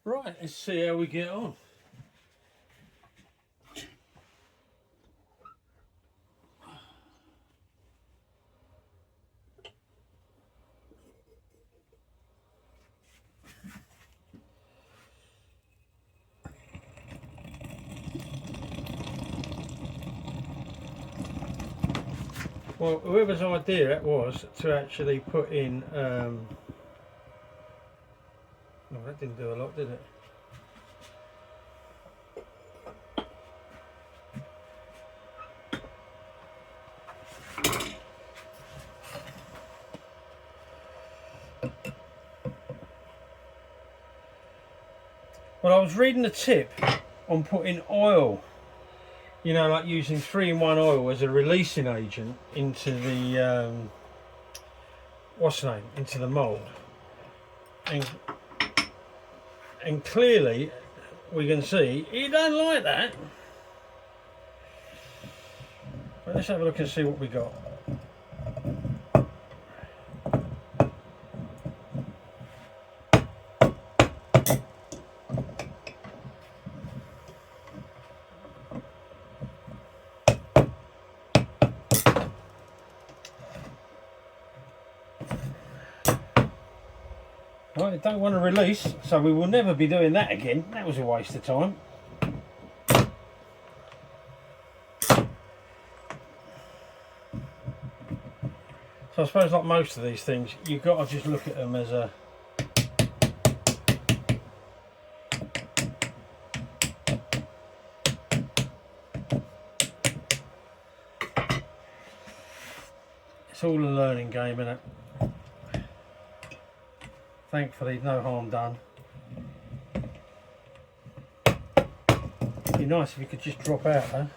Right, let's see how we get on. Well, whoever's idea it was to actually put in, no, that didn't do a lot, did it? Well, I was reading the tip on putting oil, you know, like using 3-in-1 oil as a releasing agent into the, what's the name, into the mould. And clearly we can see he don't like that. But let's have a look and see what we got. Right, it don't want to release, so we will never be doing that again. That was a waste of time. So I suppose like most of these things, you've got to just look at them as a it's all a learning game, isn't it? Thankfully, no harm done. It'd be nice if you could just drop out though.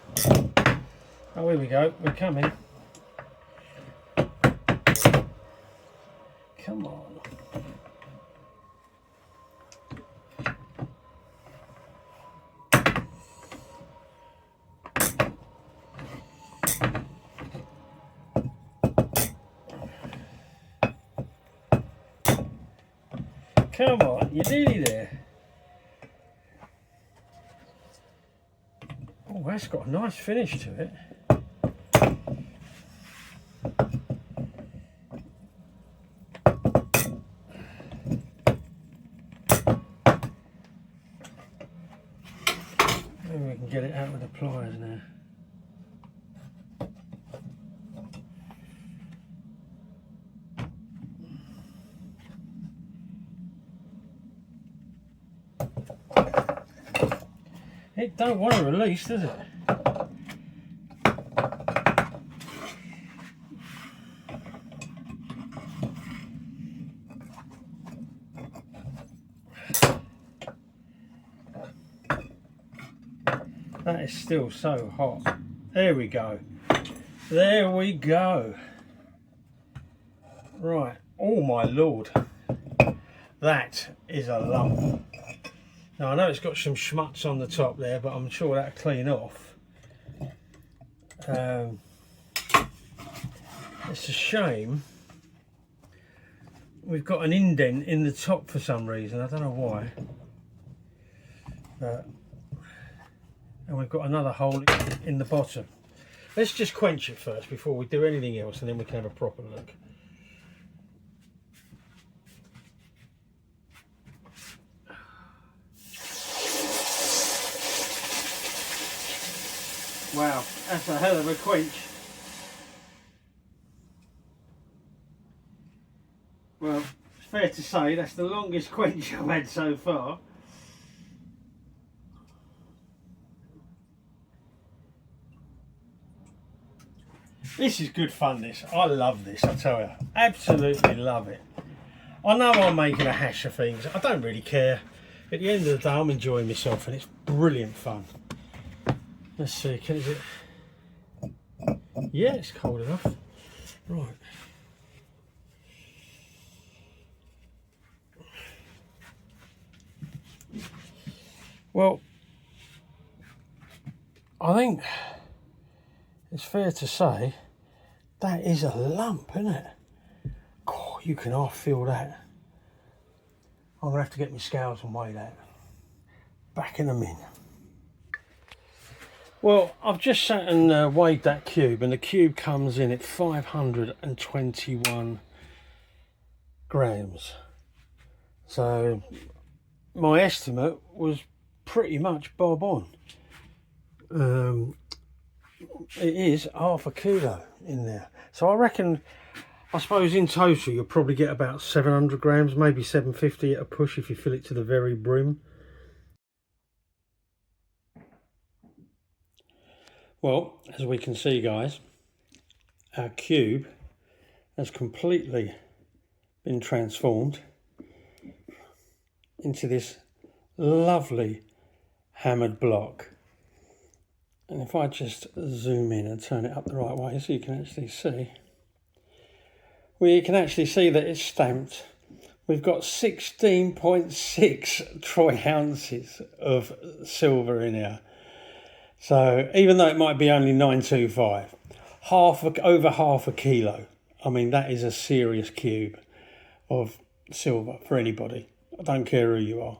Oh, here we go, we're coming. Come on. Come on, you're nearly there. Oh, that's got a nice finish to it. Maybe we can get it out with the pliers now. It don't want to release, does it? That is still so hot. There we go. There we go. Right. Oh my lord. That is a lump. Now I know it's got some schmutz on the top there, but I'm sure that'll clean off. It's a shame we've got an indent in the top for some reason. I don't know why. And we've got another hole in the bottom. Let's just quench it first before we do anything else, and then we can have a proper look. Wow, that's a hell of a quench. Well, it's fair to say that's the longest quench I've had so far. This is good fun, this. I love this, I tell you. Absolutely love it. I know I'm making a hash of things. I don't really care. At the end of the day, I'm enjoying myself and it's brilliant fun. Let's see, is it? Yeah, it's cold enough. Right. Well, I think it's fair to say that is a lump, isn't it? God, you can half feel that. I'm going to have to get my scales and weigh that. backing them in. Well, I've just sat and weighed that cube, and the cube comes in at 521 grams. So my estimate was pretty much bob on. It is half a kilo in there. So I reckon, I suppose in total you'll probably get about 700 grams, maybe 750 at a push if you fill it to the very brim. Well, as we can see, guys, our cube has completely been transformed into this lovely hammered block. And if I just zoom in and turn it up the right way so you can actually see, we can actually see that it's stamped. We've got 16.6 troy ounces of silver in here. So even though it might be only 925, over half a kilo. I mean, that is a serious cube of silver for anybody. I don't care who you are.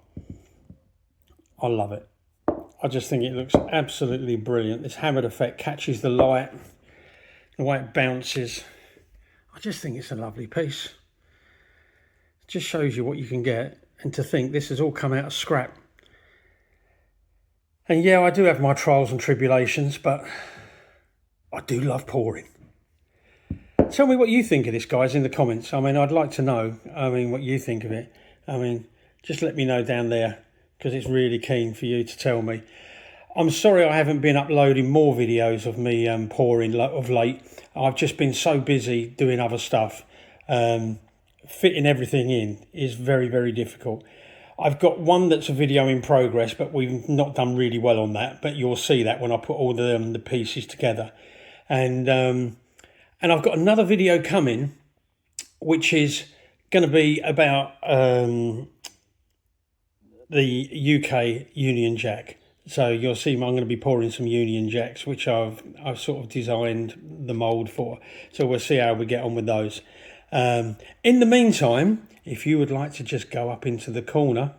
I love it. I just think it looks absolutely brilliant. This hammered effect catches the light, the way it bounces. I just think it's a lovely piece. It just shows you what you can get, and to think this has all come out of scrap. And yeah, I do have my trials and tribulations, but I do love pouring. Tell me what you think of this, guys, in the comments. I mean, I'd like to know, what you think of it. Just let me know down there, because it's really keen for you to tell me. I'm sorry I haven't been uploading more videos of me pouring of late. I've just been so busy doing other stuff. Fitting everything in is very, very difficult. I've got one that's a video in progress, but we've not done really well on that. But you'll see that when I put all the pieces together. And I've got another video coming, which is going to be about the UK Union Jack. So you'll see I'm going to be pouring some Union Jacks, which I've sort of designed the mould for. So we'll see how we get on with those. In the meantime, if you would like to just go up into the corner,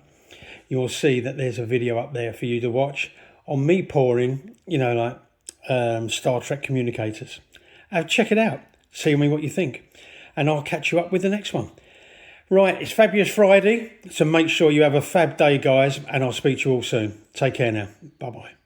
you'll see that there's a video up there for you to watch on me pouring, Star Trek communicators. Check it out. See me what you think. And I'll catch you up with the next one. Right, it's Fabulous Friday, so make sure you have a fab day, guys, and I'll speak to you all soon. Take care now. Bye-bye.